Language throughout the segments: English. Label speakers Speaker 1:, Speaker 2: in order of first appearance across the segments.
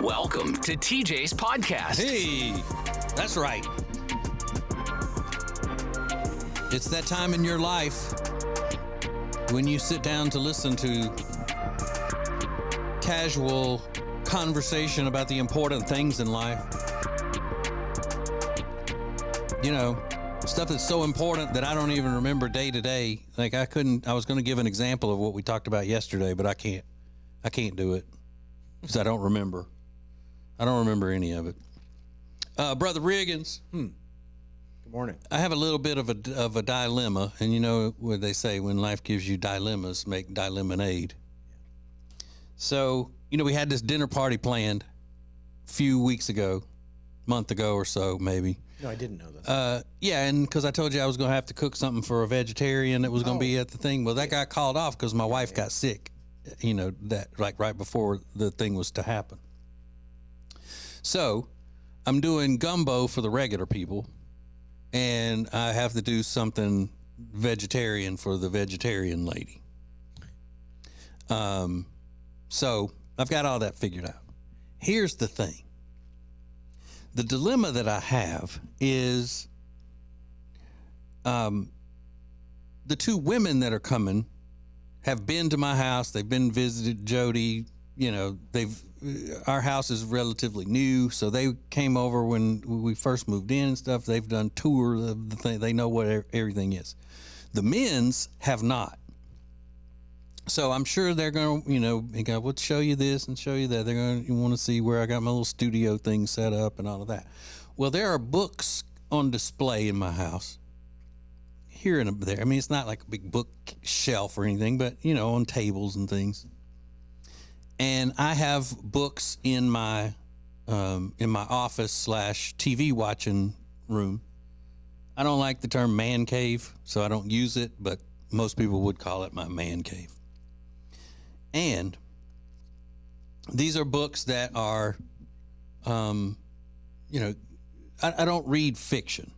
Speaker 1: Welcome to TJ's podcast.
Speaker 2: Hey, that's right. It's that time in your life when you sit down to listen to casual conversation about the important things in life. You know, stuff that's so important that I don't even remember day to day. Like I was going to give an example of what we talked about yesterday, but I can't do it because I don't remember. I don't remember any of it. Brother Riggins.
Speaker 3: Good morning.
Speaker 2: I have a little bit of a dilemma, and you know what they say, when life gives you dilemmas, make dilemonade. So, you know, we had this dinner party planned a few weeks ago, month ago or so, maybe.
Speaker 3: No, I didn't know that.
Speaker 2: Yeah, and because I told you I was going to have to cook something for a vegetarian that was going to be at the thing. Well, that got called off because my wife got sick, you know, that like right before the thing was to happen. So I'm doing gumbo for the regular people, and I have to do something vegetarian for the vegetarian lady. So I've got all that figured out. Here's the thing. The dilemma that I have is the two women that are coming have been to my house. They've been visited Jody. You know, our house is relatively new, so they came over when we first moved in and stuff. They've done tours of the thing. They know what everything is. The men's have not. So I'm sure they're going to, you know, we'll show you this and show you that. They're going to want to see where I got my little studio thing set up and all of that. Well, there are books on display in my house. Here and there. I mean, it's not like a big bookshelf or anything, but, you know, on tables and things. And I have books in my office / TV watching room. I don't like the term man cave, so I don't use it, but most people would call it my man cave. And these are books that are, you know, I don't read fiction.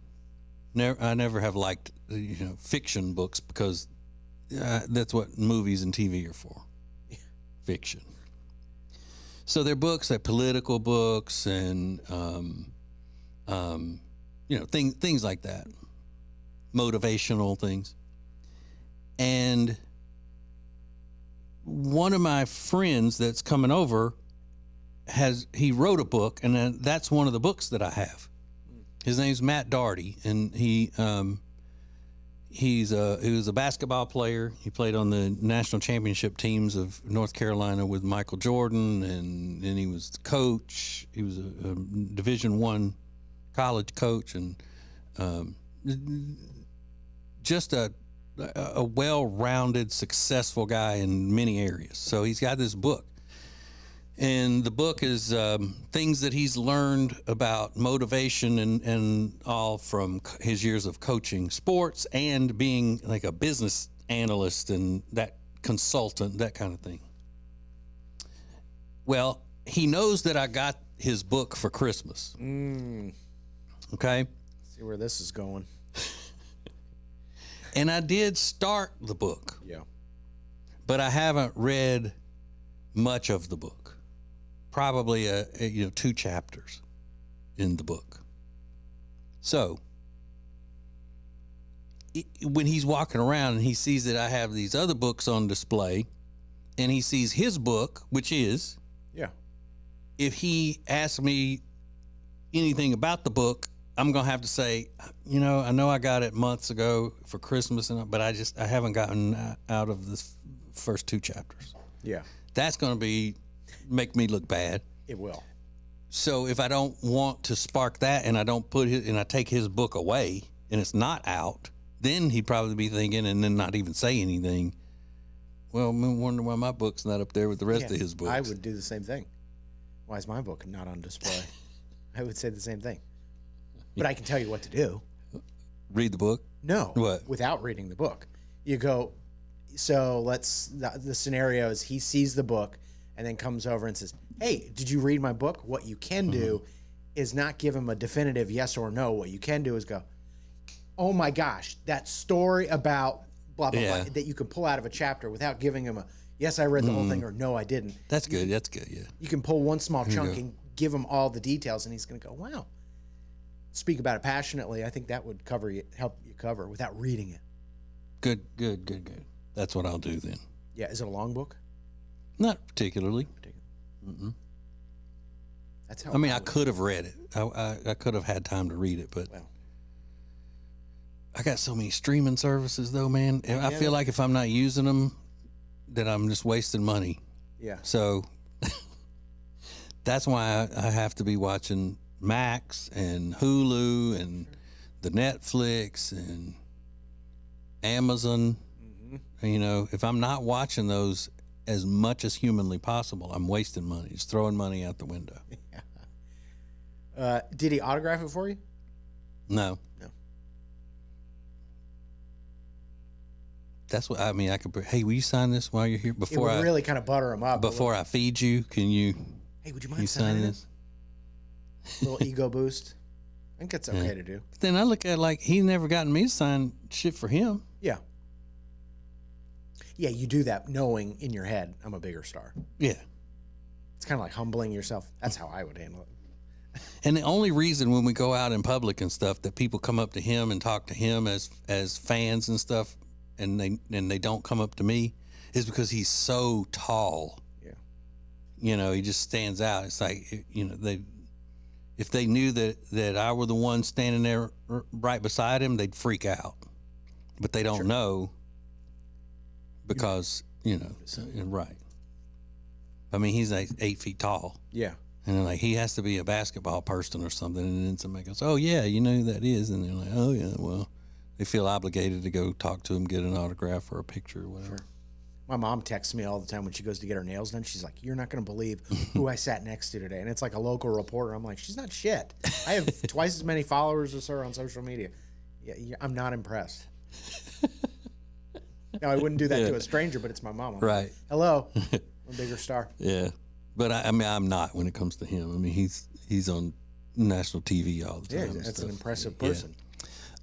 Speaker 2: I never have liked, you know, fiction books because that's what movies and TV are for. Fiction. So they're books, like political books and, you know, things like that, motivational things. And one of my friends that's coming over he wrote a book, and that's one of the books that I have. His name's Matt Daugherty, and he was a basketball player. He played on the national championship teams of North Carolina with Michael Jordan, and he was the coach. He was a Division I college coach, and just a well-rounded, successful guy in many areas. So he's got this book. And the book is things that he's learned about motivation and all from his years of coaching sports and being like a business analyst and that consultant, that kind of thing. Well, he knows that I got his book for Christmas. Okay?
Speaker 3: See where this is going.
Speaker 2: And I did start the book.
Speaker 3: Yeah.
Speaker 2: But I haven't read much of the book. Probably 2 chapters in the book. So when he's walking around and he sees that I have these other books on display, and he sees his book, which is, if he asks me anything about the book, I'm gonna have to say, you know I got it months ago for Christmas, but I haven't gotten out of the first 2 chapters.
Speaker 3: Yeah,
Speaker 2: that's gonna make me look bad.
Speaker 3: It will.
Speaker 2: So if I don't want to spark that, and I don't I take his book away and it's not out, then he'd probably be thinking, and then not even say anything. Well, I wonder why my book's not up there with the rest of his books.
Speaker 3: I would do the same thing. Why is my book not on display? I would say the same thing. But I can tell you what to do.
Speaker 2: Read the book?
Speaker 3: No.
Speaker 2: What?
Speaker 3: Without reading the book. You go, so the scenario is he sees the book and then comes over and says, hey, did you read my book? What you can do is not give him a definitive yes or no. What you can do is go, oh my gosh, that story about blah, blah, blah, that you can pull out of a chapter without giving him a, yes, I read the whole thing, or no, I didn't.
Speaker 2: That's good. That's good. Yeah.
Speaker 3: You can pull one small chunk and give him all the details, and he's going to go, wow. Speak about it passionately. I think that would help you cover without reading it.
Speaker 2: Good. That's what I'll do then.
Speaker 3: Yeah. Is it a long book?
Speaker 2: Not particularly.
Speaker 3: That's how.
Speaker 2: I mean, I could have read it. I could have had time to read it, but I got so many streaming services, though, man. I feel like if I'm not using them, that I'm just wasting money.
Speaker 3: Yeah.
Speaker 2: So that's why I have to be watching Max and Hulu and the Netflix and Amazon. You know, if I'm not watching those as much as humanly possible, I'm wasting money. It's throwing money out the window.
Speaker 3: Did he autograph it for you?
Speaker 2: No.
Speaker 3: No.
Speaker 2: That's what I mean. I could. Hey, will you sign this while you're here?
Speaker 3: It would really kind of butter him up.
Speaker 2: Before I feed you, can you?
Speaker 3: Hey, would you mind
Speaker 2: sign
Speaker 3: signing
Speaker 2: this?
Speaker 3: Little ego boost. I think that's okay to do.
Speaker 2: But then I look at it like he's never gotten me to sign shit for him.
Speaker 3: Yeah. Yeah, you do that knowing in your head, I'm a bigger star.
Speaker 2: Yeah.
Speaker 3: It's kind of like humbling yourself. That's how I would handle it.
Speaker 2: And the only reason when we go out in public and stuff that people come up to him and talk to him as fans and stuff, and they don't come up to me, is because he's so tall.
Speaker 3: Yeah.
Speaker 2: You know, he just stands out. It's like, you know, if they knew that I were the one standing there right beside him, they'd freak out. But they don't know because, you know, right. I mean, he's like 8 feet tall.
Speaker 3: Yeah.
Speaker 2: And they're like, he has to be a basketball person or something. And then somebody goes, oh, yeah, you know who that is? And they're like, oh, yeah, well, they feel obligated to go talk to him, get an autograph or a picture or whatever.
Speaker 3: Sure. My mom texts me all the time when she goes to get her nails done. She's like, you're not going to believe who I sat next to today. And it's like a local reporter. I'm like, she's not shit. I have twice as many followers as her on social media. Yeah, I'm not impressed. No, I wouldn't do that to a stranger, but it's my mom. I'm
Speaker 2: Right.
Speaker 3: like, hello. I'm a bigger star.
Speaker 2: Yeah. But I mean, I'm not when it comes to him. I mean, he's on national TV all the time.
Speaker 3: Yeah, that's an impressive person.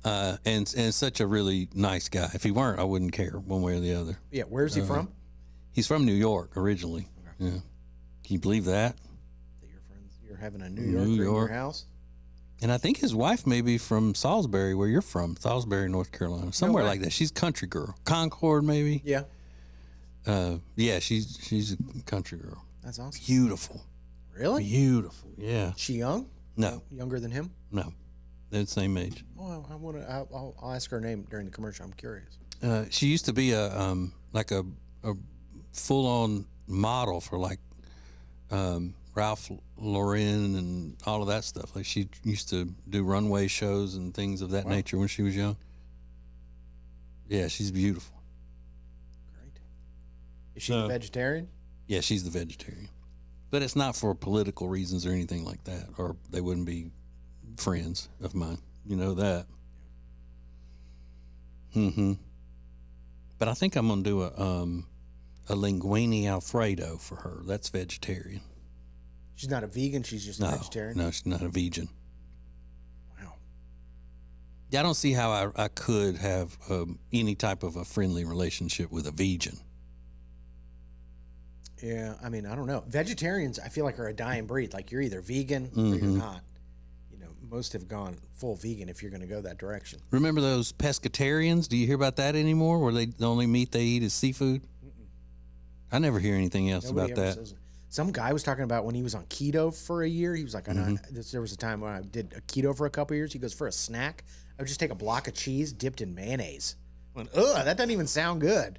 Speaker 2: And such a really nice guy. If he weren't, I wouldn't care one way or the other.
Speaker 3: Yeah, where's he from?
Speaker 2: He's from New York originally. Okay. Yeah. Can you believe that?
Speaker 3: That you're having a New Yorker in your house?
Speaker 2: And I think his wife may be from Salisbury, where you're from, Salisbury, North Carolina, somewhere like that. She's a country girl. Concord, maybe.
Speaker 3: Yeah.
Speaker 2: Yeah, she's a country girl.
Speaker 3: That's awesome.
Speaker 2: Beautiful.
Speaker 3: Really?
Speaker 2: Beautiful. Yeah.
Speaker 3: She young?
Speaker 2: No.
Speaker 3: Younger than him?
Speaker 2: No. They're the same age.
Speaker 3: Oh, I'll ask her name during the commercial. I'm curious.
Speaker 2: She used to be a full-on model for like Ralph Lauren and all of that stuff. Like she used to do runway shows and things of that nature when she was young. Yeah, she's beautiful.
Speaker 3: Great. Is she a vegetarian?
Speaker 2: Yeah, she's the vegetarian. But it's not for political reasons or anything like that, or they wouldn't be friends of mine. You know that. But I think I'm going to do a linguine Alfredo for her. That's vegetarian.
Speaker 3: She's not a vegan. She's just a vegetarian.
Speaker 2: No, she's not a vegan.
Speaker 3: Wow.
Speaker 2: Yeah, I don't see how I could have any type of a friendly relationship with a vegan.
Speaker 3: Yeah, I mean, I don't know. Vegetarians, I feel like, are a dying breed. Like, you're either vegan or you're not. You know, most have gone full vegan if you're going to go that direction.
Speaker 2: Remember those pescatarians? Do you hear about that anymore, where the only meat they eat is seafood? I never hear anything else about that.
Speaker 3: Some guy was talking about when he was on keto for a year. He was like, there was a time when I did a keto for a couple of years. He goes, for a snack, I would just take a block of cheese dipped in mayonnaise. I went, ugh, that doesn't even sound good.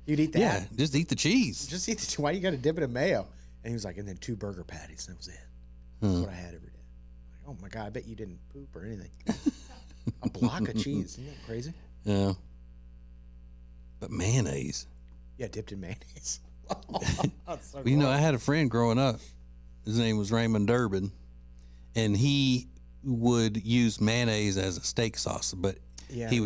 Speaker 3: You'd eat that?
Speaker 2: Yeah, just eat the cheese.
Speaker 3: Just eat the why you got to dip it in mayo? And he was like, and then 2 burger patties. That was it. That's what I had every day. Like, oh my God, I bet you didn't poop or anything. A block of cheese. Isn't that crazy?
Speaker 2: Yeah. But mayonnaise.
Speaker 3: Yeah, dipped in mayonnaise.
Speaker 2: So you know, I had a friend growing up. His name was Raymond Durbin, and he would use mayonnaise as a steak sauce, but he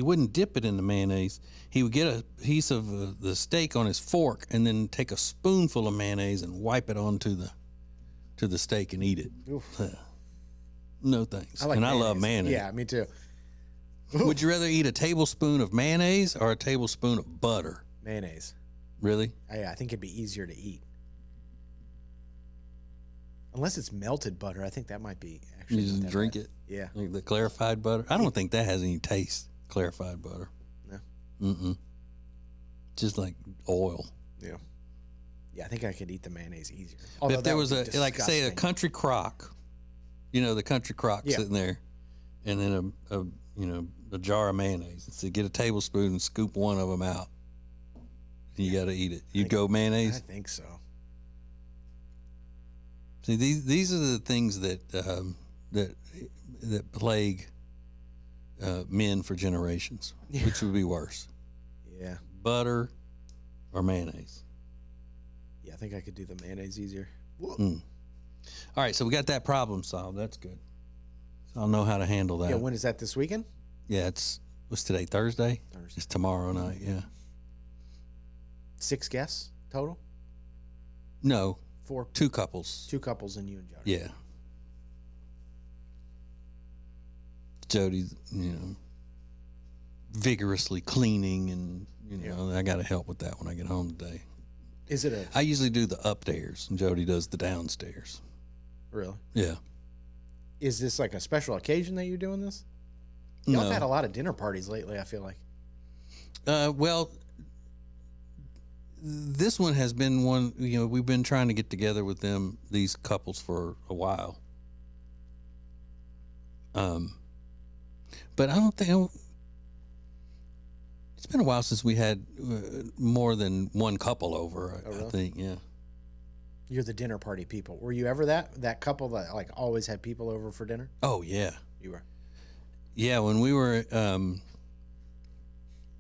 Speaker 2: wouldn't dip it in the mayonnaise. He would get a piece of the steak on his fork and then take a spoonful of mayonnaise and wipe it onto the steak and eat it. No thanks. I love mayonnaise.
Speaker 3: Yeah, me too.
Speaker 2: Would you rather eat a tablespoon of mayonnaise or a tablespoon of butter?
Speaker 3: Mayonnaise.
Speaker 2: Really?
Speaker 3: I think it'd be easier to eat. Unless it's melted butter, I think that might be actually.
Speaker 2: You
Speaker 3: not
Speaker 2: just
Speaker 3: that
Speaker 2: drink
Speaker 3: bad.
Speaker 2: it?
Speaker 3: Yeah.
Speaker 2: Like the clarified butter? I don't think that has any taste, clarified butter.
Speaker 3: No.
Speaker 2: Mm-mm. Just like oil.
Speaker 3: Yeah. Yeah, I think I could eat the mayonnaise easier.
Speaker 2: But
Speaker 3: Although
Speaker 2: if there
Speaker 3: that
Speaker 2: was
Speaker 3: would be
Speaker 2: like, say, a
Speaker 3: disgusting.
Speaker 2: country crock, the country crock
Speaker 3: Yeah.
Speaker 2: sitting there, and then a jar of mayonnaise. So get a tablespoon and scoop one of them out. You got to eat it. You go
Speaker 3: I
Speaker 2: mayonnaise?
Speaker 3: think so.
Speaker 2: See, these are the things that that plague men for generations.
Speaker 3: Yeah.
Speaker 2: Which would be worse,
Speaker 3: Yeah.
Speaker 2: butter or mayonnaise?
Speaker 3: Yeah, I think I could do the mayonnaise easier.
Speaker 2: All right, so we got that problem solved. That's good. So I'll know how to handle that.
Speaker 3: Yeah, when is that, this weekend?
Speaker 2: Yeah, what's today? Thursday?
Speaker 3: Thursday.
Speaker 2: It's tomorrow night. Yeah.
Speaker 3: 6 guests total?
Speaker 2: No,
Speaker 3: 4,
Speaker 2: 2 couples.
Speaker 3: 2 couples and you and Jody.
Speaker 2: Yeah. Jody's, vigorously cleaning, and I got to help with that when I get home today.
Speaker 3: Is it
Speaker 2: I usually do the upstairs, and Jody does the downstairs.
Speaker 3: really?
Speaker 2: Yeah.
Speaker 3: Is this like a special occasion that you're doing this? Y'all have had a lot of dinner parties lately, I feel like.
Speaker 2: Well, this one has been one, we've been trying to get together with these couples for a while. But I don't think, it's been a while since we had more than one couple over,
Speaker 3: Oh, really?
Speaker 2: I think, yeah.
Speaker 3: You're the dinner party people. Were you ever that couple that like always had people over for dinner?
Speaker 2: Oh, yeah.
Speaker 3: You were.
Speaker 2: Yeah, when we were,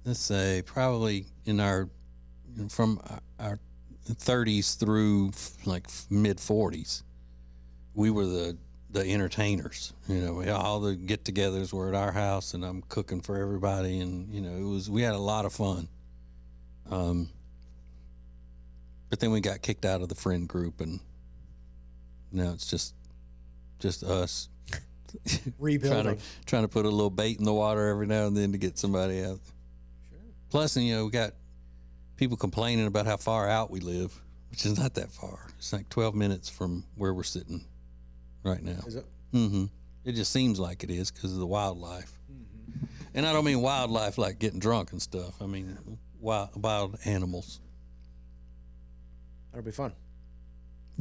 Speaker 2: let's say, probably from our 30s through like mid 40s, we were the entertainers. All the get-togethers were at our house, and I'm cooking for everybody, and we had a lot of fun. But then we got kicked out of the friend group, and now it's just us.
Speaker 3: Rebuilding.
Speaker 2: trying to put a little bait in the water every now and then to get somebody out.
Speaker 3: Sure.
Speaker 2: Plus, we got people complaining about how far out we live, which is not that far. It's like 12 minutes from where we're sitting right now.
Speaker 3: Is it?
Speaker 2: Mm-hmm. It just seems like it is because of the wildlife. Mm-hmm. And I don't mean wildlife like getting drunk and stuff. I mean wild animals.
Speaker 3: That'll be fun.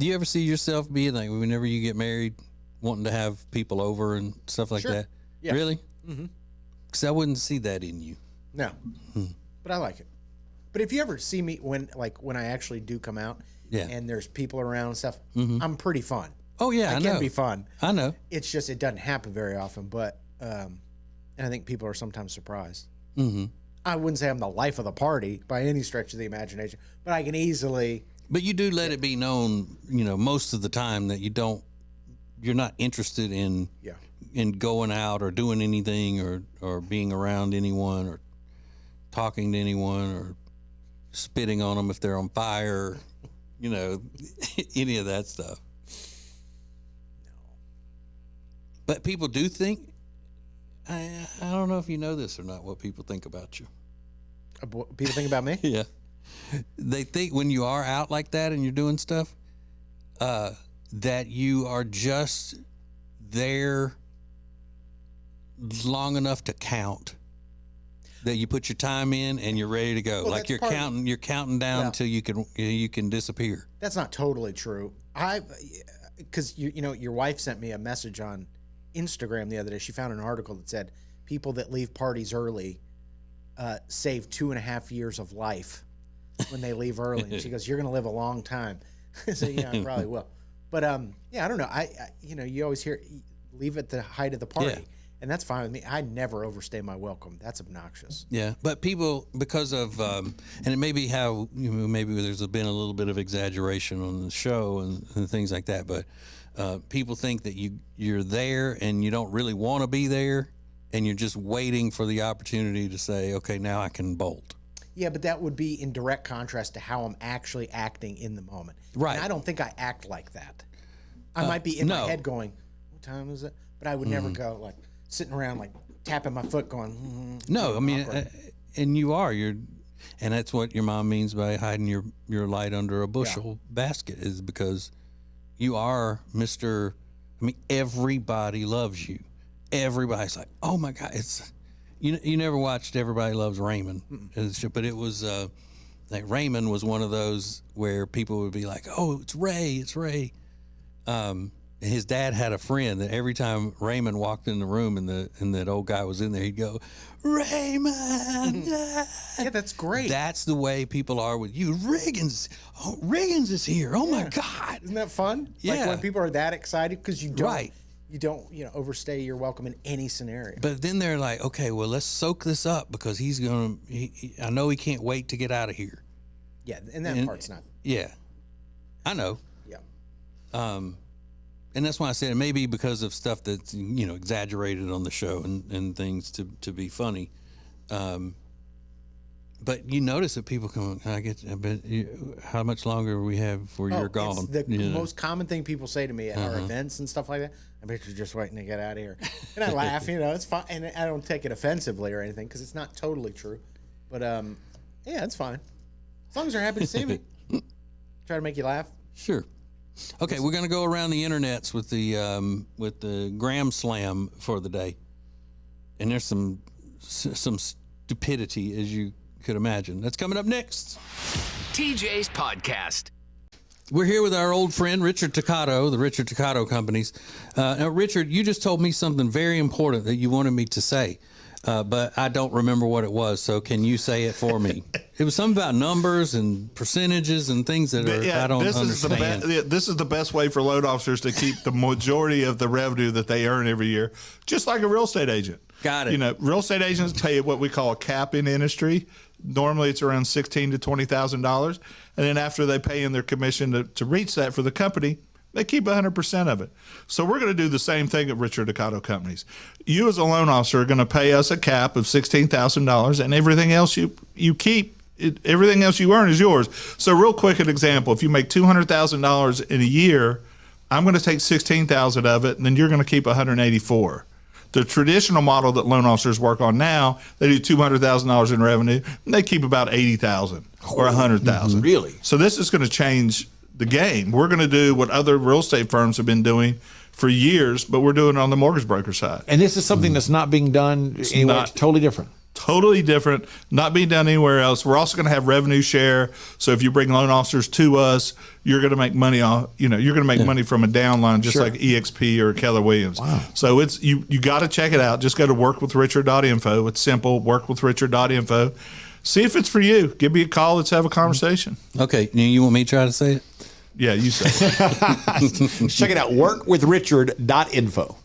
Speaker 2: Do you ever see yourself being like, whenever you get married, wanting to have people over and stuff like
Speaker 3: Sure.
Speaker 2: that?
Speaker 3: Yeah.
Speaker 2: Really?
Speaker 3: Mm-hmm.
Speaker 2: Because I wouldn't see that in you.
Speaker 3: No. But I like it. But if you ever see me when I actually do come out,
Speaker 2: Yeah.
Speaker 3: and there's people around and stuff, I'm pretty fun.
Speaker 2: Oh, yeah, I know.
Speaker 3: It can be fun.
Speaker 2: I know.
Speaker 3: It's just it doesn't happen very often, but and I think people are sometimes surprised.
Speaker 2: Mm-hmm.
Speaker 3: I wouldn't say I'm the life of the party by any stretch of the imagination, but I can easily.
Speaker 2: But you do let it be known, most of the time that you're not interested in
Speaker 3: Yeah.
Speaker 2: in going out or doing anything or being around anyone or talking to anyone or spitting on them if they're on fire, any of that stuff.
Speaker 3: No.
Speaker 2: But people do think, I don't know if you know this or not, what people think about you.
Speaker 3: People think about me?
Speaker 2: Yeah. They think when you are out like that and you're doing stuff, that you are just there long enough to count. That you put your time in and you're ready to go.
Speaker 3: Well,
Speaker 2: like
Speaker 3: that's
Speaker 2: you're
Speaker 3: part of-
Speaker 2: counting, you're counting down
Speaker 3: Yeah.
Speaker 2: till you can disappear.
Speaker 3: That's not totally true. Because your wife sent me a message on Instagram the other day. She found an article that said people that leave parties early save 2.5 years of life when they leave early. And she goes, "You're going to live a long time." So yeah, I probably will. But yeah, I don't know. I you always hear leave at the height of the party.
Speaker 2: Yeah.
Speaker 3: And that's fine with me. I never overstay my welcome. That's obnoxious.
Speaker 2: Yeah, but people, because of, and it may be how, maybe there's been a little bit of exaggeration on the show and things like that, but people think that you're there and you don't really want to be there, and you're just waiting for the opportunity to say, okay, now I can bolt.
Speaker 3: Yeah, but that would be in direct contrast to how I'm actually acting in the moment.
Speaker 2: Right.
Speaker 3: And I don't think I act like that. I might be in my
Speaker 2: no.
Speaker 3: head going, "What time is it?" But I would never go like sitting around like tapping my foot going.
Speaker 2: No, I mean,
Speaker 3: awkward.
Speaker 2: and you're And that's what your mom means by hiding your light under a bushel basket, is because you are Mr. I mean, everybody loves you. Everybody's like, oh my God, it's you never watched Everybody Loves Raymond, but it was like Raymond was one of those where people would be like, oh, it's Ray. His dad had a friend that every time Raymond walked in the room and that old guy was in there, he'd go, Raymond.
Speaker 3: Yeah, that's great.
Speaker 2: That's the way people are with you. Riggins is here. Oh my God.
Speaker 3: Isn't that fun?
Speaker 2: Yeah.
Speaker 3: Like when people are that excited, because you don't,
Speaker 2: Right.
Speaker 3: you don't, overstay your welcome in any scenario.
Speaker 2: But then they're like, okay, well, let's soak this up because he's going to, I know he can't wait to get out of here.
Speaker 3: Yeah, and that part's not.
Speaker 2: Yeah. I know.
Speaker 3: Yeah.
Speaker 2: And that's why I said it may be because of stuff that's, exaggerated on the show and things to be funny. But you notice that people come, how much longer we have before you're gone?
Speaker 3: It's the most common thing people say to me at our events and stuff like that. I bet you're just waiting to get out of here. And I laugh, it's fine. And I don't take it offensively or anything because it's not totally true. But, yeah, it's fine. As long as you're happy to see me. Try to make you laugh.
Speaker 2: Sure. Okay, we're going to go around the internets with the Gram Slam for the day, and there's some stupidity, as you could imagine. That's coming up next.
Speaker 1: TJ's podcast.
Speaker 2: We're here with our old friend Richard Toccato, the Richard Toccato Companies. Now, Richard, you just told me something very important that you wanted me to say, but I don't remember what it was. So can you say it for me? It was something about numbers and percentages and things that I don't understand.
Speaker 4: This is the best way for loan officers to keep the majority of the revenue that they earn every year, just like a real estate agent.
Speaker 2: Got it.
Speaker 4: Real estate agents pay what we call a cap in industry. Normally, it's around $16,000 to $20,000, and then after they pay in their commission to reach that for the company, they keep 100% of it. So we're going to do the same thing at Richard Toccato Companies. You as a loan officer are going to pay us a cap of $16,000, and everything else you keep. Everything else you earn is yours. So real quick, an example: if you make $200,000 in a year, I'm going to take $16,000 of it, and then you're going to keep $184,000. The traditional model that loan officers work on now, they do $200,000 in revenue, and they keep about $80,000 or $100,000.
Speaker 5: Really?
Speaker 4: So this is going to change the game. We're going to do what other real estate firms have been doing for years, but we're doing it on the mortgage broker side.
Speaker 5: And this is something that's not being done anywhere.
Speaker 4: not.
Speaker 5: It's totally different.
Speaker 4: Totally different, not being done anywhere else. We're also going to have revenue share. So if you bring loan officers to us, you're going to make money off. You're going to make money from a downline, just like EXP or Keller Williams.
Speaker 5: Wow.
Speaker 4: So it's you got to check it out. Just go to workwithrichard.info. It's simple. Workwithrichard.info. See if it's for you. Give me a call. Let's have a conversation.
Speaker 2: Okay, you want me to try to say it?
Speaker 4: Yeah, you say it.
Speaker 5: Check it out. Workwithrichard.info.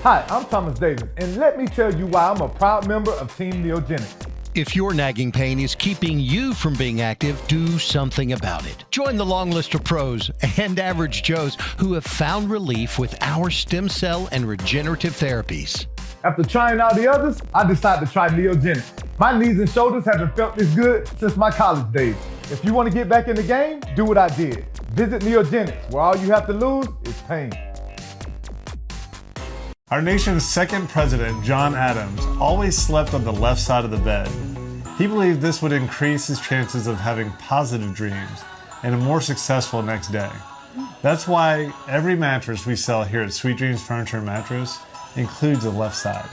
Speaker 6: Hi, I'm Thomas Davis, and let me tell you why I'm a proud member of Team Neogenics.
Speaker 7: If your nagging pain is keeping you from being active, do something about it. Join the long list of pros and average Joes who have found relief with our stem cell and regenerative therapies.
Speaker 6: After trying all the others, I decided to try Neogenics. My knees and shoulders haven't felt this good since my college days. If you want to get back in the game, do what I did. Visit Neogenics, where all you have to lose is pain.
Speaker 8: Our nation's second president, John Adams, always slept on the left side of the bed. He believed this would increase his chances of having positive dreams and a more successful next day. That's why every mattress we sell here at Sweet Dreams Furniture and Mattress includes a left side.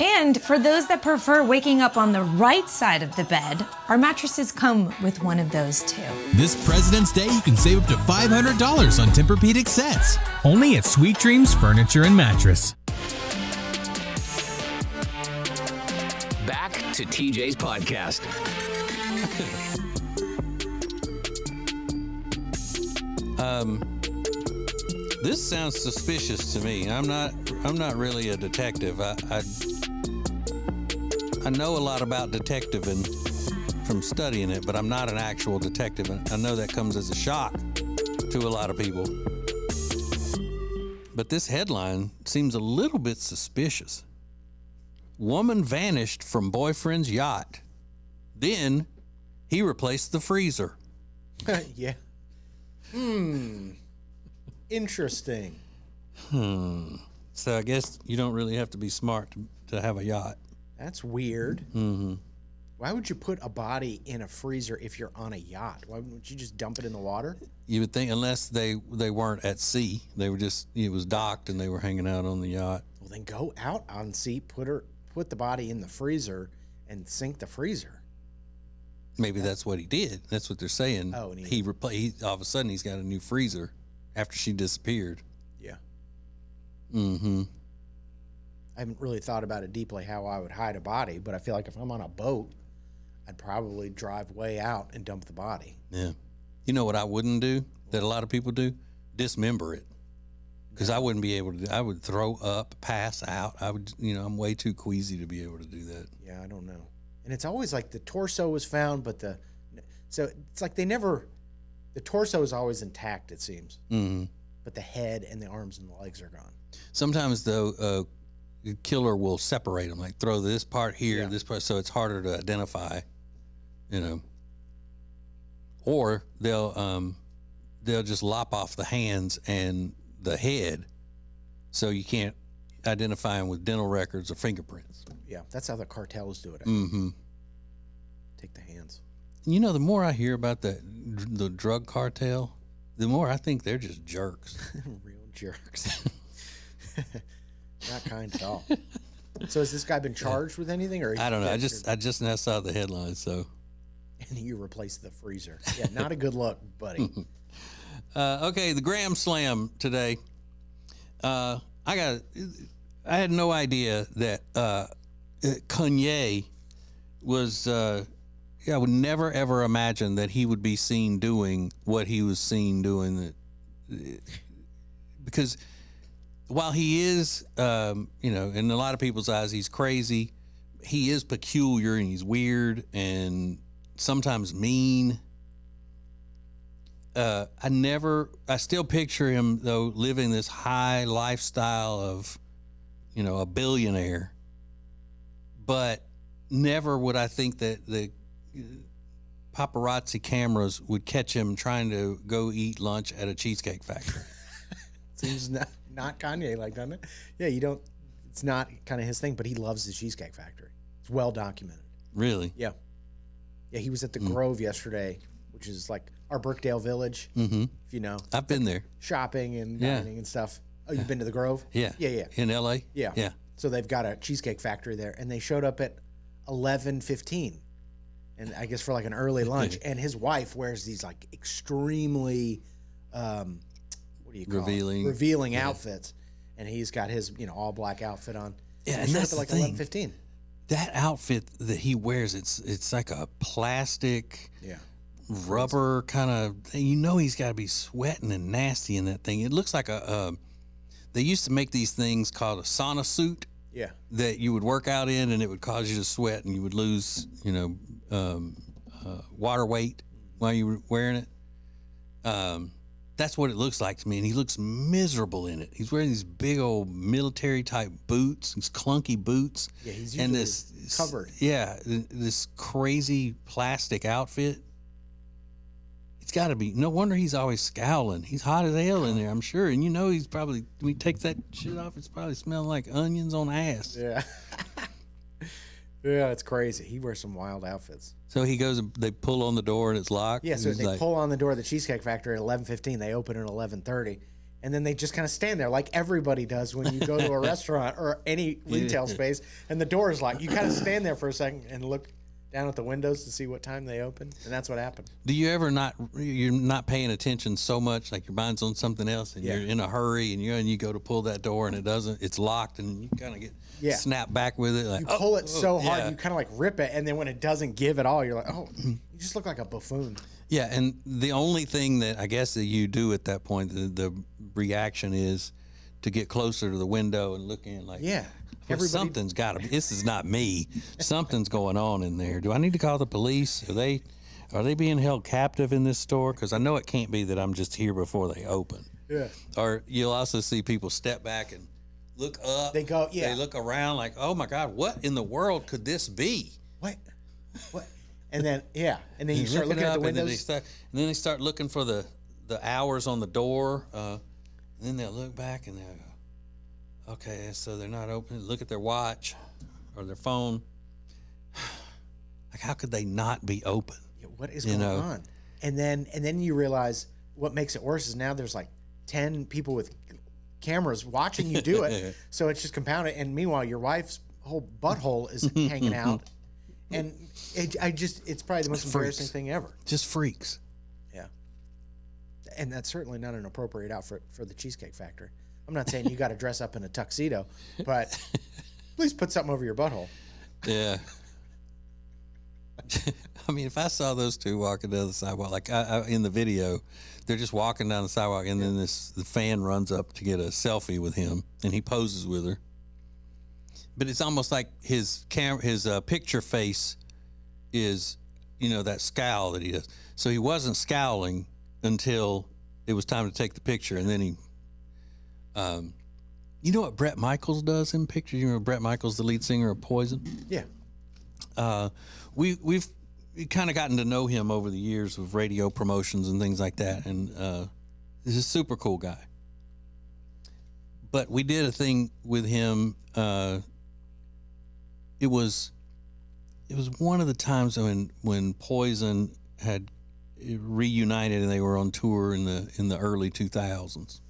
Speaker 9: And for those that prefer waking up on the right side of the bed, our mattresses come with one of those too.
Speaker 10: This President's Day, you can save up to $500 on Tempur-Pedic sets. Only at Sweet Dreams Furniture and Mattress.
Speaker 1: Back to TJ's podcast.
Speaker 2: This sounds suspicious to me. I'm not really a detective. I know a lot about detectiving from studying it, but I'm not an actual detective. I know that comes as a shock to a lot of people. But this headline seems a little bit suspicious. Woman vanished from boyfriend's yacht. Then he replaced the freezer.
Speaker 3: Yeah. Interesting.
Speaker 2: So I guess you don't really have to be smart to have a yacht.
Speaker 3: That's weird.
Speaker 2: Mm-hmm.
Speaker 3: Why would you put a body in a freezer if you're on a yacht? Why wouldn't you just dump it in the water?
Speaker 2: You would think, unless they weren't at sea, they were just, it was docked and they were hanging out on the yacht.
Speaker 3: Well, then go out on sea, put the body in the freezer, and sink the freezer.
Speaker 2: Maybe that's what he did. That's what they're saying.
Speaker 3: Oh, and
Speaker 2: he all of a sudden he's got a new freezer after she disappeared.
Speaker 3: Yeah.
Speaker 2: Mm-hmm.
Speaker 3: I haven't really thought about it deeply how I would hide a body, but I feel like if I'm on a boat, I'd probably drive way out and dump the body.
Speaker 2: Yeah. You know what I wouldn't do that a lot of people do? Dismember it. Because I wouldn't be able to. I would throw up, pass out. I would, I'm way too queasy to be able to do that.
Speaker 3: Yeah, I don't know. And it's always like the torso was found, but so it's like the torso is always intact, it seems.
Speaker 2: Mm-hmm.
Speaker 3: But the head and the arms and the legs are gone.
Speaker 2: Sometimes, though, the killer will separate them, like throw this part here, this part, so it's harder to identify, Or they'll just lop off the hands and the head, so you can't identify them with dental records or fingerprints.
Speaker 3: Yeah, that's how the cartels do it.
Speaker 2: Mm-hmm.
Speaker 3: Take the hands.
Speaker 2: The more I hear about the drug cartel, the more I think they're just jerks.
Speaker 3: Real jerks. Not kind at all. So has this guy been charged with anything, or
Speaker 2: I don't know? I just now saw the headline, so.
Speaker 3: And you replaced the freezer. Yeah, not a good look, buddy.
Speaker 2: Okay, the Graham Slam today. I had no idea that Kanye was. I would never ever imagine that he would be seen doing what he was seen doing. Because while he is, in a lot of people's eyes, he's crazy. He is peculiar and he's weird and sometimes mean. I still picture him though living this high lifestyle of, a billionaire, but never would I think that the paparazzi cameras would catch him trying to go eat lunch at a cheesecake factory.
Speaker 3: Seems not Kanye like, doesn't it? Yeah, it's not kind of his thing, but he loves the Cheesecake Factory. It's well documented.
Speaker 2: Really?
Speaker 3: Yeah. Yeah, he was at the Grove yesterday, which is like our Brookdale Village,
Speaker 2: Mm-hmm.
Speaker 3: if you know.
Speaker 2: I've been there.
Speaker 3: Shopping and dining and stuff. Oh, you've been to the Grove?
Speaker 2: Yeah.
Speaker 3: Yeah.
Speaker 2: In L.A.?
Speaker 3: Yeah.
Speaker 2: Yeah.
Speaker 3: So they've got a Cheesecake Factory there, and they showed up at 11:15, and I guess for like an early lunch. And his wife wears these like extremely, what do you call revealing outfits, and he's got his all black outfit on.
Speaker 2: Yeah,
Speaker 3: and
Speaker 2: and that's
Speaker 3: up at like
Speaker 2: the thing.
Speaker 3: 11:15.
Speaker 2: That outfit that he wears, it's like a plastic, rubber kind of thing. He's got to be sweating and nasty in that thing. It looks like they used to make these things called a sauna suit.
Speaker 3: Yeah.
Speaker 2: That you would work out in, and it would cause you to sweat, and you would lose, water weight while you were wearing it. That's what it looks like to me, and he looks miserable in it. He's wearing these big old military type boots, these clunky boots.
Speaker 3: Yeah, he's usually covered.
Speaker 2: Yeah, this crazy plastic outfit. It's got to be. No wonder he's always scowling. He's hot as hell in there, I'm sure. And he's probably, when he takes that shit off, it's probably smelling like onions on ass.
Speaker 3: Yeah. Yeah, it's crazy. He wears some wild outfits.
Speaker 2: So he goes and they pull on the door and it's locked.
Speaker 3: Yeah, so they pull on the door of the Cheesecake Factory at 11:15. They open at 11:30, and then they just kind of stand there like everybody does when you go to a restaurant or any retail space, and the door is locked. You kind of stand there for a second and look down at the windows to see what time they open, and that's what happened.
Speaker 2: Do you ever you're not paying attention so much, like your mind's on something else, and you're in a hurry, and you go to pull that door and it's locked, and you kind of get snap back with it. Like,
Speaker 3: you pull it so hard, you kind of like rip it, and then when it doesn't give at all, you're like, oh, you just look like a buffoon.
Speaker 2: Yeah, and the only thing that I guess that you do at that point, the reaction is to get closer to the window and look in, like, well, something's got to be. This is not me. Something's going on in there. Do I need to call the police? Are they being held captive in this store? Because I know it can't be that I'm just here before they open.
Speaker 3: Yeah.
Speaker 2: Or you'll also see people step back and look up.
Speaker 3: They go,
Speaker 2: They look around like, oh my God, what in the world could this be?
Speaker 3: What? And then and then you start looking at the windows.
Speaker 2: And then they start looking for the hours on the door. And then they'll look back and they'll go, okay, so they're not open. Look at their watch or their phone. I Like, how could they not be open?
Speaker 3: Yeah, what is going on? And then you realize what makes it worse is now there's like 10 people with cameras watching you do it. So it's just compounded. And meanwhile, your wife's whole butthole is hanging out. And it's probably the most embarrassing thing ever.
Speaker 2: Just freaks.
Speaker 3: Yeah. And that's certainly not an appropriate outfit for the Cheesecake Factory. I'm not saying you got to dress up in a tuxedo, but please put something over your butthole.
Speaker 2: Yeah. I mean, if I saw those two walking down the sidewalk, like in the video, they're just walking down the sidewalk, and then the fan runs up to get a selfie with him, and he poses with her. But it's almost like his picture face is, that scowl that he does. So he wasn't scowling until it was time to take the picture, and then he. You know what Bret Michaels does in pictures? You know Bret Michaels, the lead singer of Poison?
Speaker 3: Yeah.
Speaker 2: We've kind of gotten to know him over the years with radio promotions and things like that, and he's a super cool guy. But we did a thing with him. It was one of the times when Poison had reunited and they were on tour in the early 2000s,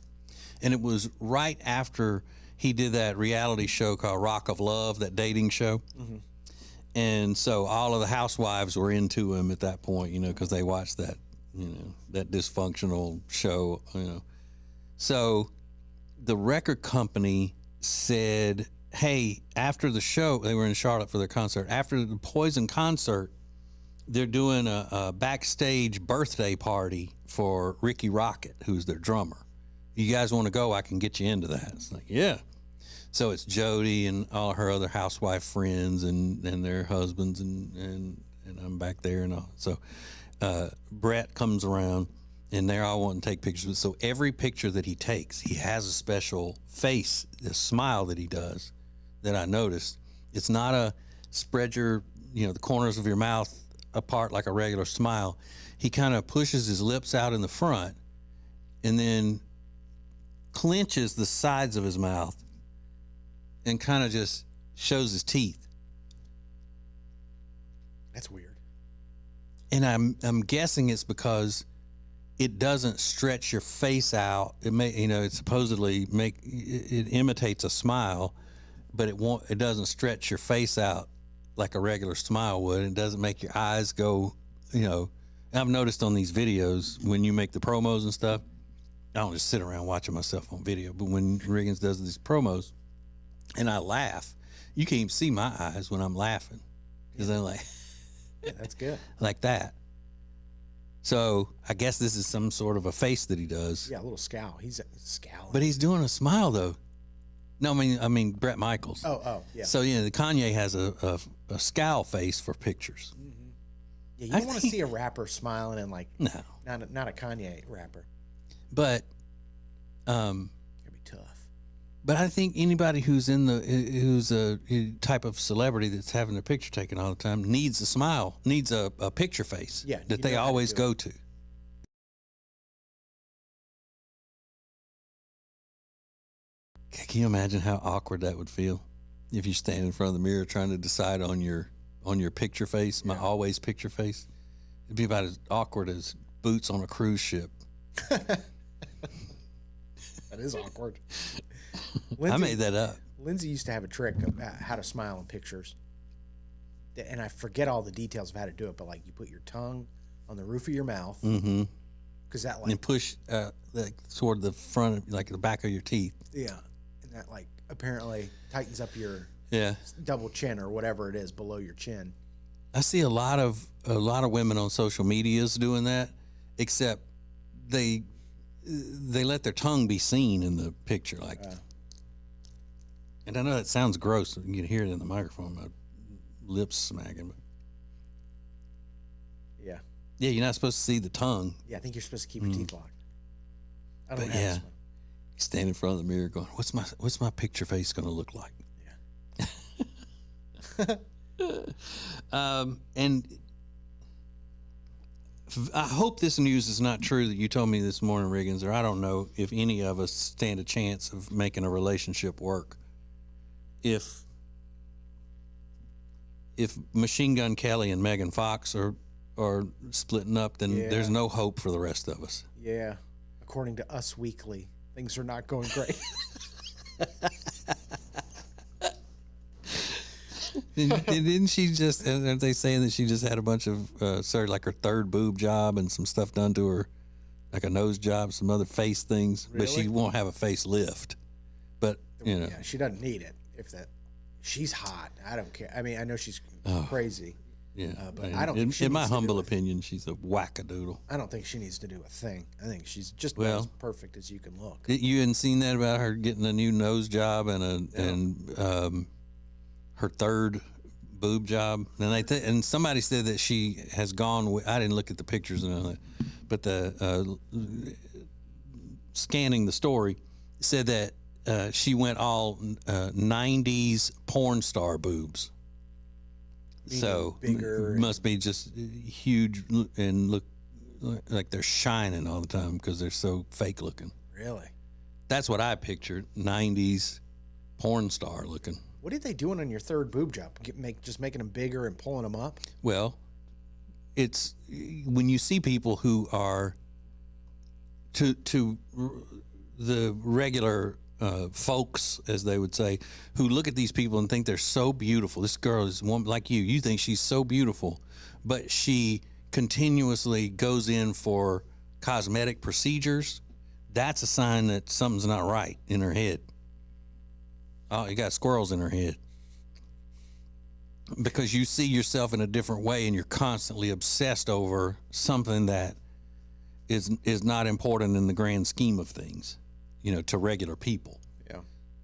Speaker 2: and it was right after he did that reality show called Rock of Love, that dating show. Mm-hmm. And so all of the housewives were into him at that point, because they watched that, that dysfunctional show, So the record company said, hey, after the show, they were in Charlotte for their concert. After the Poison concert, they're doing a backstage birthday party for Ricky Rocket, who's their drummer. You guys want to go? I can get you into that. It's like, yeah. So it's Jody and all her other housewife friends and their husbands and I'm back there and all. So Brett comes around and they're all wanting to take pictures. So every picture that he takes, he has a special face, a smile that he does that I noticed. It's not a spread your, the corners of your mouth apart like a regular smile. He kind of pushes his lips out in the front and then clenches the sides of his mouth and kind of just shows his teeth.
Speaker 3: That's weird.
Speaker 2: And I'm guessing it's because it doesn't stretch your face out. It may, it supposedly it imitates a smile, but it doesn't stretch your face out like a regular smile would. It doesn't make your eyes go, I've noticed on these videos when you make the promos and stuff, I don't just sit around watching myself on video, but when Riggins does these promos and I laugh, you can't even see my eyes when I'm laughing because they're like,
Speaker 3: yeah, that's good.
Speaker 2: Like that. So I guess this is some sort of a face that he does.
Speaker 3: Yeah, a little scowl. He's scowling.
Speaker 2: But he's doing a smile though. No, I mean Bret Michaels.
Speaker 3: Oh, yeah.
Speaker 2: So the Kanye has a scowl face for pictures.
Speaker 3: Mm-hmm. Yeah, you don't want to see a rapper smiling and
Speaker 2: no,
Speaker 3: not a Kanye rapper.
Speaker 2: But
Speaker 3: it'd be tough.
Speaker 2: But I think anybody who's a type of celebrity that's having their picture taken all the time needs a smile, needs a picture face that they always go to. Can you imagine how awkward that would feel if you stand in front of the mirror trying to decide on your picture face, my always picture face? It'd be about as awkward as boots on a cruise ship.
Speaker 3: That is awkward.
Speaker 2: I made that up.
Speaker 3: Lindsay used to have a trick about how to smile in pictures. And I forget all the details of how to do it, but like you put your tongue on the roof of your mouth.
Speaker 2: Mm-hmm.
Speaker 3: Because that
Speaker 2: and push toward the front, like the back of your teeth.
Speaker 3: Yeah. And that apparently tightens up your double chin or whatever it is below your chin.
Speaker 2: I see a lot of women on social medias doing that, except they let their tongue be seen in the picture, and I know that sounds gross. You can hear it in the microphone, my lips smacking. But yeah, you're not supposed to see the tongue.
Speaker 3: Yeah, I think you're supposed to keep your teeth locked. I don't
Speaker 2: but yeah, you stand in front of the mirror going, "What's my picture face going to look like?" Yeah. And I hope this news is not true that you told me this morning, Riggins, or I don't know if any of us stand a chance of making a relationship work. If if Machine Gun Kelly and Megan Fox are splitting up, then there's no hope for the rest of us.
Speaker 3: Yeah. According to Us Weekly, things are not going great.
Speaker 2: Didn't she just, aren't they saying that she just had a bunch of, like her third boob job and some stuff done to her, like a nose job, some other face things, but she won't have a facelift. But, you know.
Speaker 3: Yeah, she doesn't need it. She's hot. I don't care. I mean, I know she's crazy.
Speaker 2: Yeah.
Speaker 3: But I don't think she
Speaker 2: in my
Speaker 3: needs to
Speaker 2: humble
Speaker 3: do
Speaker 2: opinion, she's a wackadoodle.
Speaker 3: I don't think she needs to do a thing. I think she's just as perfect as you can look.
Speaker 2: You hadn't seen that about her getting a new nose job and her third boob job, and and somebody said that she has gone. I didn't look at the pictures and all that, but the scanning the story said that she went all 90s porn star boobs. So
Speaker 3: bigger,
Speaker 2: must be just huge and look like they're shining all the time because they're so fake looking.
Speaker 3: Really?
Speaker 2: That's what I pictured. 90s porn star looking.
Speaker 3: What are they doing on your third boob job? Just making them bigger and pulling them up?
Speaker 2: Well, it's when you see people who are to the regular folks, as they would say, who look at these people and think they're so beautiful. This girl is one like you. You think she's so beautiful, but she continuously goes in for cosmetic procedures. That's a sign that something's not right in her head. Oh, you got squirrels in her head. Because you see yourself in a different way and you're constantly obsessed over something that is not important in the grand scheme of things, you know, to regular people.
Speaker 3: Yeah.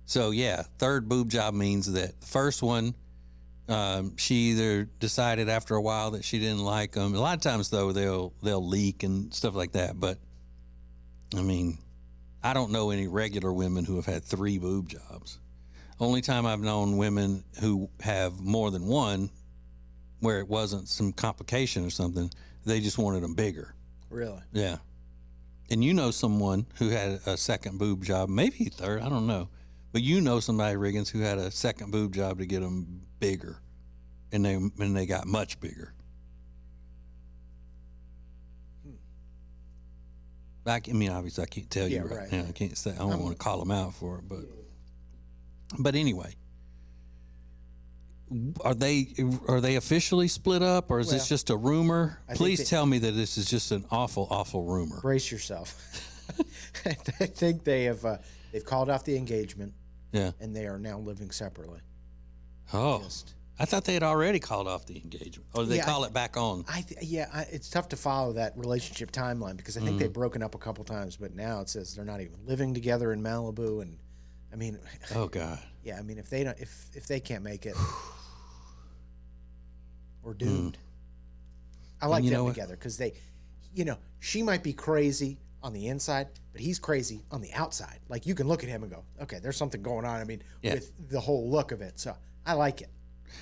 Speaker 2: So, yeah, third boob job means that the first one, she either decided after a while that she didn't like them. A lot of times, though, they'll leak and stuff like that. But, I mean, I don't know any regular women who have had 3 boob jobs. Only time I've known women who have more than one, where it wasn't some complication or something, they just wanted them bigger.
Speaker 3: Really?
Speaker 2: Yeah. And you know someone who had a second boob job, maybe third, I don't know. But you know somebody, Riggins, who had a second boob job to get them bigger, and they got much bigger. I mean, obviously, I can't tell you right now. I can't say. I don't want to call them out for it, but anyway, are they officially split up, or is this just a rumor? Please tell me that this is just an awful, awful rumor.
Speaker 3: Brace yourself. I think they've called off the engagement.
Speaker 2: Yeah.
Speaker 3: And they are now living separately.
Speaker 2: Oh. I thought they had already called off the engagement. Or they call it back on?
Speaker 3: It's tough to follow that relationship timeline because I think they've broken up a couple times, but now it says they're not even living together in Malibu. And I mean,
Speaker 2: oh God.
Speaker 3: Yeah, I mean, if they can't make it, we're doomed. I like them together because they, she might be crazy on the inside, but he's crazy on the outside. Like you can look at him and go, okay, there's something going on. I mean, with the whole look of it. So I like it.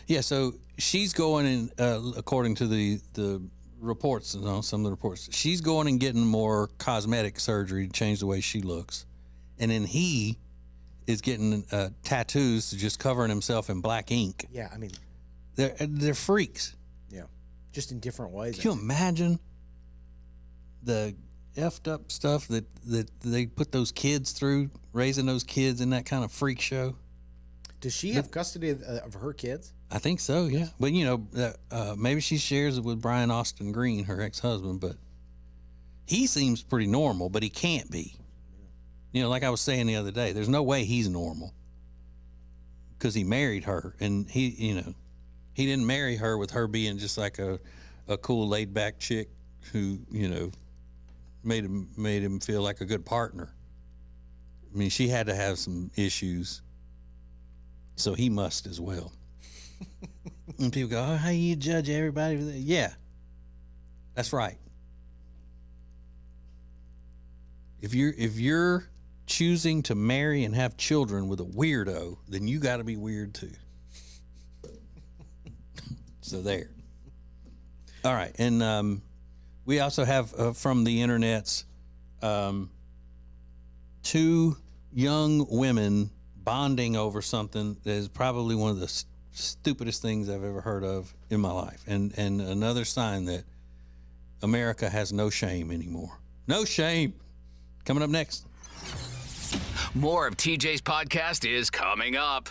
Speaker 2: Yeah. So she's going in, according to the reports, some of the reports, she's going and getting more cosmetic surgery to change the way she looks. And then he is getting tattoos, just covering himself in black ink.
Speaker 3: Yeah. I mean,
Speaker 2: they're freaks.
Speaker 3: Yeah. Just in different ways.
Speaker 2: Can you imagine the effed up stuff that they put those kids through, raising those kids in that kind of freak show?
Speaker 3: Does she have custody of her kids?
Speaker 2: I think so, yeah. But, maybe she shares it with Brian Austin Green, her ex-husband, but he seems pretty normal, but he can't be. Like I was saying the other day, there's no way he's normal because he married her, and he didn't marry her with her being just like a cool laid-back chick who, made him feel like a good partner. I mean, she had to have some issues, so he must as well. And people go, "Oh, how you judge everybody?" Yeah, that's right. If you're choosing to marry and have children with a weirdo, then you got to be weird too. So there. All right, and we also have from the internets 2 young women bonding over something that is probably one of the stupidest things I've ever heard of in my life, and another sign that America has no shame anymore. No shame. Coming up next.
Speaker 1: More of TJ's podcast is coming up.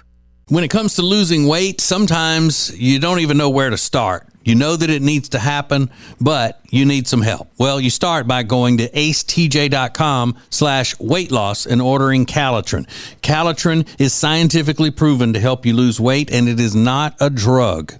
Speaker 2: When it comes to losing weight, sometimes you don't even know where to start. You know that it needs to happen, but you need some help. Well, you start by going to acetj.com/weight loss and ordering Calitrin. Calitrin is scientifically proven to help you lose weight, and it is not a drug.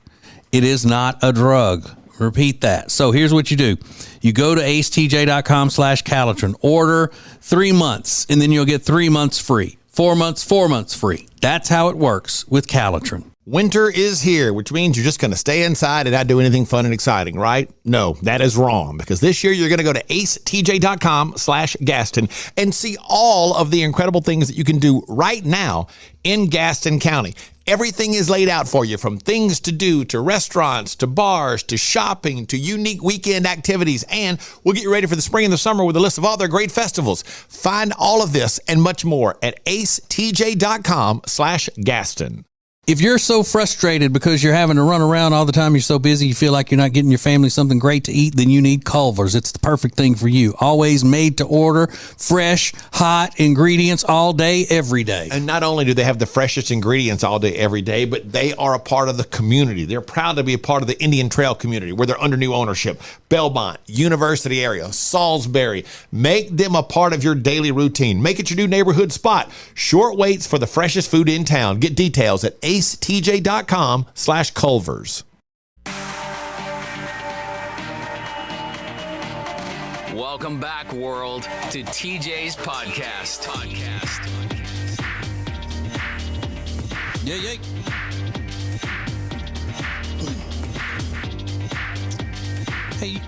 Speaker 2: It is not a drug. Repeat that. So here's what you do. You go to acetj.com/Calitrin, order 3 months, and then you'll get 3 months free. 4 months, 4 months free. That's how it works with Calitrin.
Speaker 5: Winter is here, which means you're just going to stay inside and not do anything fun and exciting, right? No, that is wrong, because this year you're going to go to acetj.com/Gaston and see all of the incredible things that you can do right now in Gaston County. Everything is laid out for you, from things to do, to restaurants, to bars, to shopping, to unique weekend activities. And we'll get you ready for the spring and the summer with a list of all their great festivals. Find all of this and much more at acetj.com/Gaston.
Speaker 2: If you're so frustrated because you're having to run around all the time, you're so busy, you feel like you're not getting your family something great to eat, then you need Culver's. It's the perfect thing for you. Always made to order, fresh, hot ingredients all day, every day.
Speaker 5: And not only do they have the freshest ingredients all day, every day, but they are a part of the community. They're proud to be a part of the Indian Trail community, where they're under new ownership. Belmont, University area, Salisbury. Make them a part of your daily routine. Make it your new neighborhood spot. Short waits for the freshest food in town. Get details at acetj.com/Culver's.
Speaker 1: Welcome back, world, to TJ's podcast.
Speaker 2: Yay. Hey.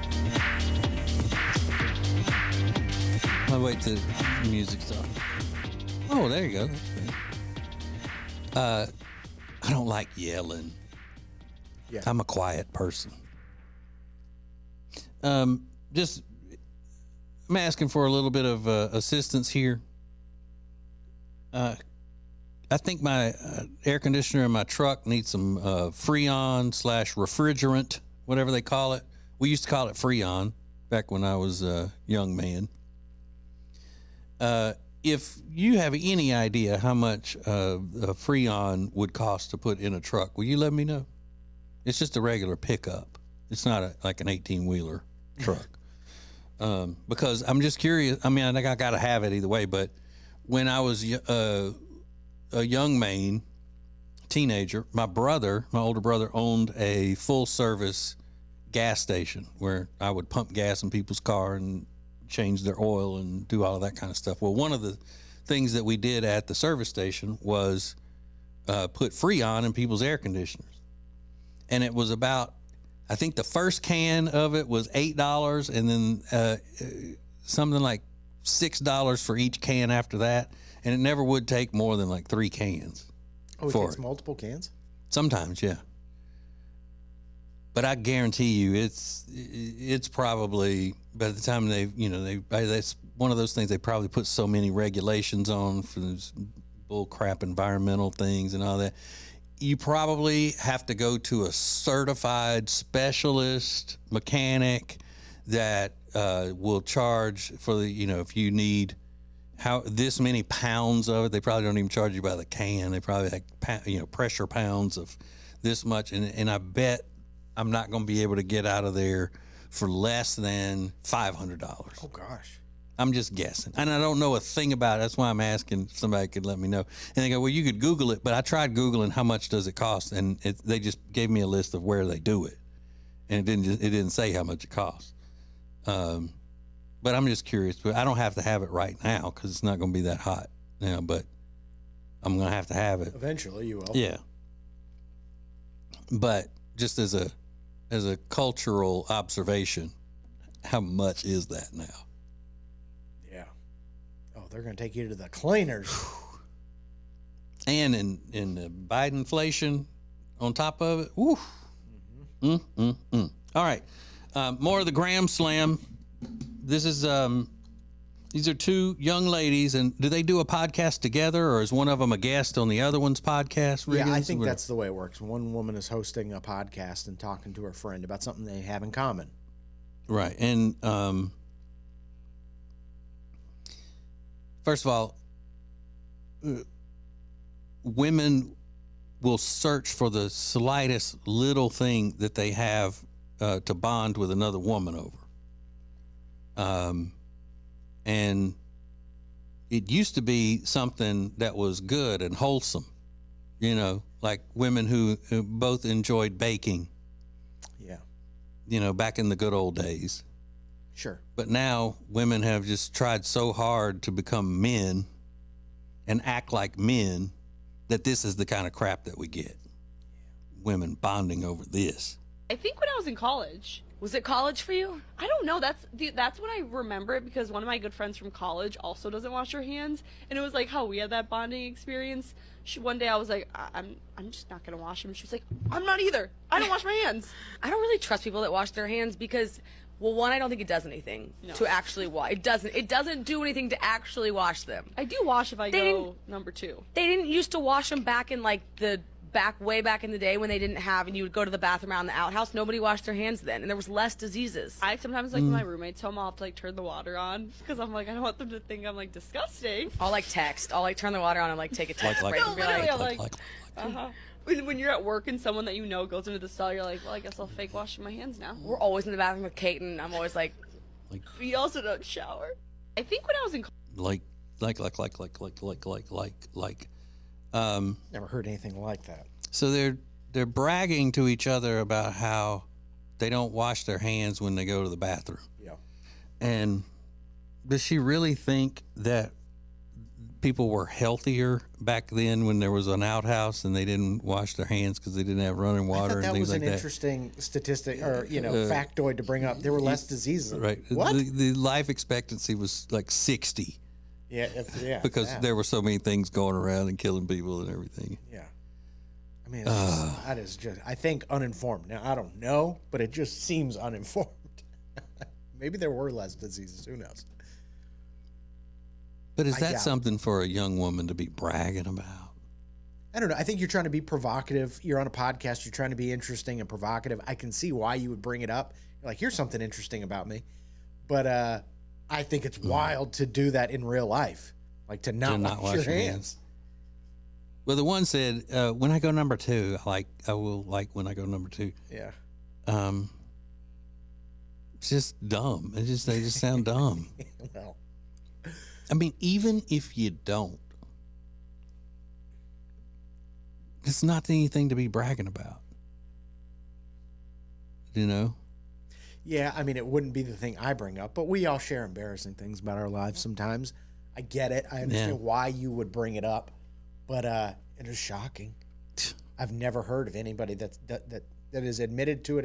Speaker 2: I'll wait till the music stops. Oh, there you go. I don't like yelling.
Speaker 3: Yeah.
Speaker 2: I'm a quiet person. I'm asking for a little bit of assistance here. I think my air conditioner in my truck needs some Freon/refrigerant, whatever they call it. We used to call it Freon back when I was a young man. If you have any idea how much a Freon would cost to put in a truck, will you let me know? It's just a regular pickup. It's not like an 18-wheeler truck. Because I'm just curious. I mean, I think I got to have it either way. But when I was a young man, teenager, my older brother, owned a full-service gas station where I would pump gas in people's car and change their oil and do all of that kind of stuff. Well, one of the things that we did at the service station was put Freon in people's air conditioners. And it was about, I think the first can of it was $8, and then something like $6 for each can after that. And it never would take more than like 3 cans.
Speaker 3: Oh, it takes multiple cans?
Speaker 2: Sometimes, yeah. But I guarantee you, it's probably, by the time that's one of those things they probably put so many regulations on for those bull crap environmental things and all that. You probably have to go to a certified specialist mechanic that will charge for the, if you need this many pounds of it. They probably don't even charge you by the can. They probably like, pressure pounds of this much. And I bet I'm not going to be able to get out of there for less than $500.
Speaker 3: Oh, gosh.
Speaker 2: I'm just guessing. And I don't know a thing about it. That's why I'm asking if somebody could let me know. And they go, well, you could Google it. But I tried Googling how much does it cost. And they just gave me a list of where they do it. And it didn't say how much it costs. But I'm just curious. But I don't have to have it right now because it's not going to be that hot now. But I'm going to have it.
Speaker 3: Eventually you will.
Speaker 2: Yeah. But just as a cultural observation, how much is that now?
Speaker 3: Yeah. Oh, they're going to take you to the cleaners.
Speaker 2: And in the Bidenflation on top of it, woo. Mm-hmm. All right. More of the Graham Slam. This is These are two young ladies, and do they do a podcast together, or is one of them a guest on the other one's podcast?
Speaker 3: Yeah, I
Speaker 2: Riggins?
Speaker 3: think that's the way it works. One woman is hosting a podcast and talking to her friend about something they have in common.
Speaker 2: Right. And first of all, women will search for the slightest little thing that they have to bond with another woman over. And it used to be something that was good and wholesome, you know, like women who both enjoyed baking.
Speaker 3: Yeah.
Speaker 2: You know, back in the good old days.
Speaker 3: Sure.
Speaker 2: But now women have just tried so hard to become men and act like men that this is the kind of crap that we get. Women bonding over this.
Speaker 11: I think when I was in college.
Speaker 12: Was it college for you?
Speaker 11: I don't know. That's when I remember it, because one of my good friends from college also doesn't wash her hands, and it was like how we had that bonding experience. One day I was like, I'm just not gonna wash them. She was like, I'm not either. I don't wash my hands.
Speaker 12: I don't really trust people that wash their hands because, well, one, I don't think it does anything to actually wash. It doesn't do anything to actually wash them.
Speaker 11: I do wash if I go number 2.
Speaker 12: They didn't used to wash them back in like the way back in the day when they didn't have, and you would go to the bathroom out in the outhouse. Nobody washed their hands then, and there was less diseases.
Speaker 11: I sometimes, like, when my roommates home, I'll have to, like, turn the water on, because I'm like, I don't want them to think I'm, like, disgusting.
Speaker 12: I'll, like, text. I'll, like, turn the water on and, like, take a text break and be
Speaker 11: like, when you're at work and someone that you know goes into the stall, you're like, well, I guess I'll fake wash my hands now.
Speaker 12: We're always in the bathroom with Kate, and I'm always like
Speaker 11: we also don't shower. I think when I was in
Speaker 3: Never heard anything like that.
Speaker 2: So they're bragging to each other about how they don't wash their hands when they go to the bathroom.
Speaker 3: Yeah.
Speaker 2: And does she really think that people were healthier back then when there was an outhouse and they didn't wash their hands because they didn't have running water and things like that?
Speaker 3: That was an interesting statistic or, factoid to bring up. There were less diseases.
Speaker 2: Right.
Speaker 3: What?
Speaker 2: The life expectancy was like 60.
Speaker 3: Yeah.
Speaker 2: Because there were so many things going around and killing people and everything.
Speaker 3: Yeah. I mean, that is just, I think, uninformed. Now, I don't know, but it just seems uninformed. Maybe there were less diseases. Who knows?
Speaker 2: But is that something for a young woman to be bragging about?
Speaker 3: I don't know. I think you're trying to be provocative. You're on a podcast. You're trying to be interesting and provocative. I can see why you would bring it up. You're like, here's something interesting about me. But I think it's wild to do that in real life. Like to not wash your hands.
Speaker 2: Well, the one said, when I go number 2, I will like when I go number 2.
Speaker 3: Yeah.
Speaker 2: It's just dumb. They just sound dumb.
Speaker 3: Well,
Speaker 2: I mean, even if you don't, it's not anything to be bragging about. You know?
Speaker 3: Yeah, I mean, it wouldn't be the thing I bring up, but we all share embarrassing things about our lives sometimes. I get it. I understand why you would bring it up, but it is shocking. I've never heard of anybody that has admitted to it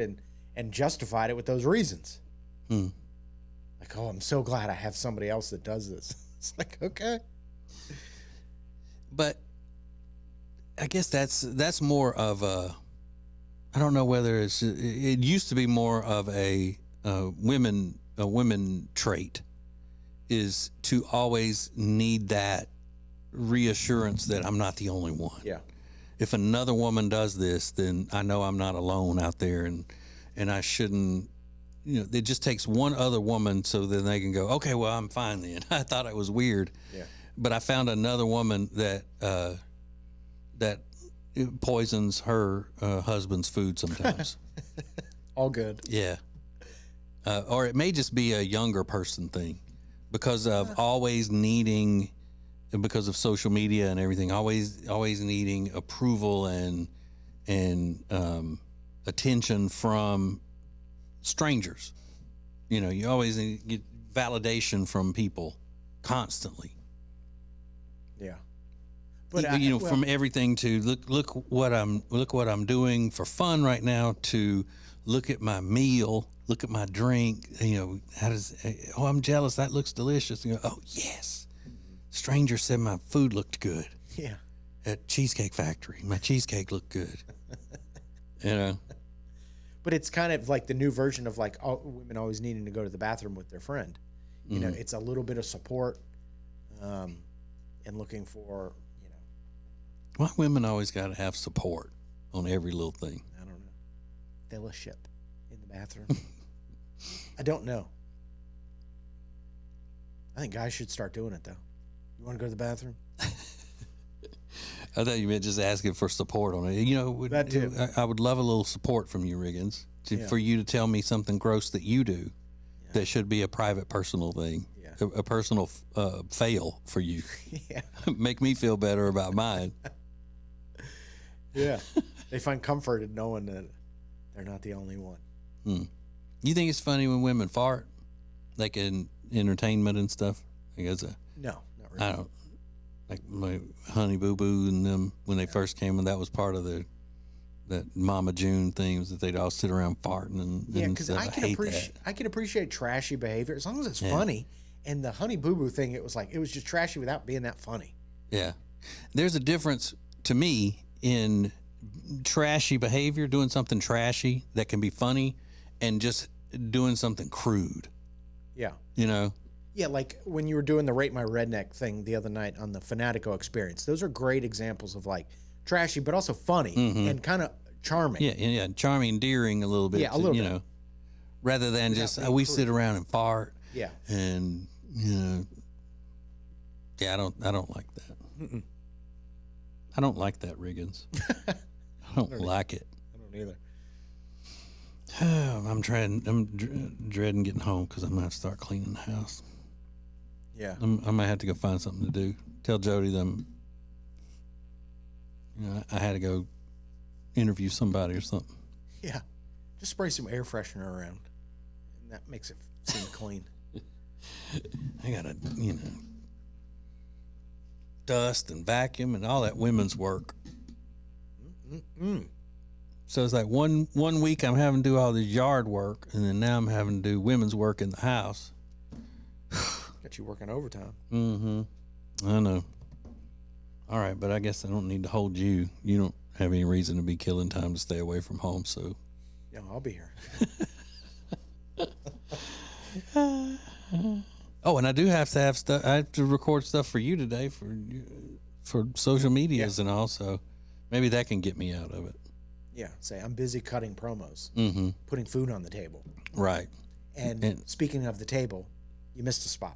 Speaker 3: and justified it with those reasons. Like, oh, I'm so glad I have somebody else that does this. It's like, okay.
Speaker 2: But I guess that's more of a, I don't know whether it used to be more of a women trait, is to always need that reassurance that I'm not the only one.
Speaker 3: Yeah.
Speaker 2: If another woman does this, then I know I'm not alone out there, and I shouldn't. It just takes one other woman so then they can go, okay, well, I'm fine then. I thought it was weird.
Speaker 3: Yeah.
Speaker 2: But I found another woman that poisons her husband's food sometimes.
Speaker 3: All good.
Speaker 2: Yeah. Or it may just be a younger person thing because of always needing, because of social media and everything, always needing approval and attention from strangers. You always get validation from people constantly.
Speaker 3: Yeah.
Speaker 2: But from everything to look what I'm doing for fun right now, to look at my meal, look at my drink. I'm jealous. That looks delicious. And oh yes, stranger said my food looked good.
Speaker 3: Yeah.
Speaker 2: At Cheesecake Factory, my cheesecake looked good.
Speaker 3: But it's kind of like the new version of like women always needing to go to the bathroom with their friend. You know, it's a little bit of support, and looking for, you know.
Speaker 2: Why women always got to have support on every little thing?
Speaker 3: I don't know. Fellowship in the bathroom. I don't know. I think guys should start doing it, though. You want to go to the bathroom?
Speaker 2: I thought you meant just asking for support on it. You know,
Speaker 3: That too.
Speaker 2: I would love a little support from you, Riggins, for you to tell me something gross that you do that should be a private, personal thing, a personal fail for you.
Speaker 3: Yeah.
Speaker 2: Make me feel better about mine.
Speaker 3: Yeah. They find comfort in knowing that they're not the only one.
Speaker 2: You think it's funny when women fart, like in entertainment and stuff? I guess
Speaker 3: No, not really.
Speaker 2: I don't. Like my Honey Boo Boo and them when they first came, and that was part of that Mama June thing, was that they'd all sit around farting and
Speaker 3: because
Speaker 2: stuff.
Speaker 3: I can appreciate trashy behavior as long as it's funny. And the Honey Boo Boo thing, it was just trashy without being that funny.
Speaker 2: Yeah, there's a difference to me in trashy behavior, doing something trashy that can be funny, and just doing something crude.
Speaker 3: Yeah.
Speaker 2: You know.
Speaker 3: Yeah, like when you were doing the Rate My Redneck thing the other night on the Fanatico Experience. Those are great examples of like trashy, but also funny and kind of charming.
Speaker 2: Yeah, charming, endearing a little bit.
Speaker 3: Yeah, a little
Speaker 2: you
Speaker 3: bit.
Speaker 2: know, rather than just we sit around and fart.
Speaker 3: Yeah.
Speaker 2: And you know, yeah, I don't like that. I don't like that, Riggins. I don't like it.
Speaker 3: I don't either.
Speaker 2: I'm dreading getting home because I'm gonna have to start cleaning the house.
Speaker 3: Yeah.
Speaker 2: I might have to go find something to do. Tell Jody them. You know, I had to go interview somebody or something.
Speaker 3: Yeah. Just spray some air freshener around, and that makes it seem clean.
Speaker 2: I gotta, dust and vacuum and all that women's work. So it's like one week I'm having to do all this yard work, and then now I'm having to do women's work in the house.
Speaker 3: Got you working overtime.
Speaker 2: I know. All right, but I guess I don't need to hold you. You don't have any reason to be killing time to stay away from home, so.
Speaker 3: Yeah, I'll be here.
Speaker 2: Oh, and I do have to have stuff. I have to record stuff for you today for social medias and all. So maybe that can get me out of it.
Speaker 3: Yeah, say I'm busy cutting promos, putting food on the table.
Speaker 2: Right.
Speaker 3: And speaking of the table, you missed a spot.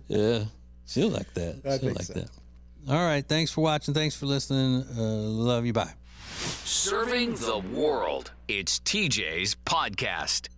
Speaker 2: Yeah, she'll like that. She'll like that. All right, thanks for watching. Thanks for listening. Love you. Bye.
Speaker 1: Serving the world. It's TJ's podcast.